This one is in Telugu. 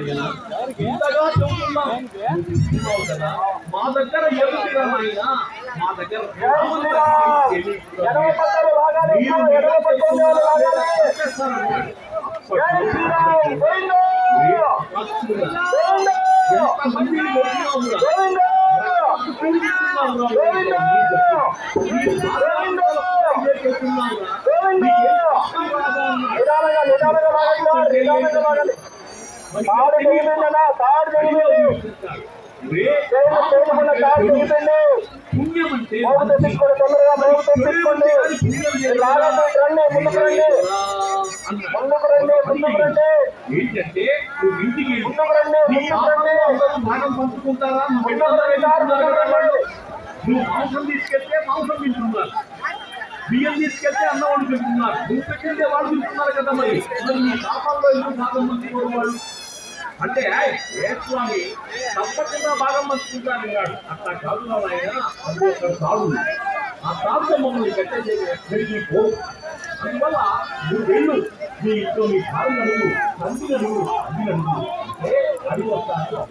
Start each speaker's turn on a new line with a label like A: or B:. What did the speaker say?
A: ఇంతగా చెబుతున్నాం కదా, మా దగ్గర ఎదుగురా ఆయన, మా దగ్గర ఏంటంటే ఇంటికి భాగం పంచుకుంటారా? నువ్వు మాంసం తీసుకెళ్తే మాంసం తింటున్నారు, బియ్యం తీసుకెళ్తే అన్నం వాళ్ళు తింటున్నారు, నువ్వు పెట్టిందే వాళ్ళు తింటున్నారు కదా. మరి నీ పాపంలో ఎందుకు భాగం పంచుకోరు వాళ్ళు? అంటే ఏ స్వామి తప్పకుండా భాగం పంచుకుంటాను అన్నాడు. అట్లా కాదు ఆయన, ఒక సాగు, ఆ సాగు మమ్మల్ని కట్టేసి పో. అందువల్ల నువ్వు వెళ్ళు, నీ ఇంట్లో నీ భార్య అడుగు, తండ్రి అడుగు, అది అడుగు, అది వస్తాను.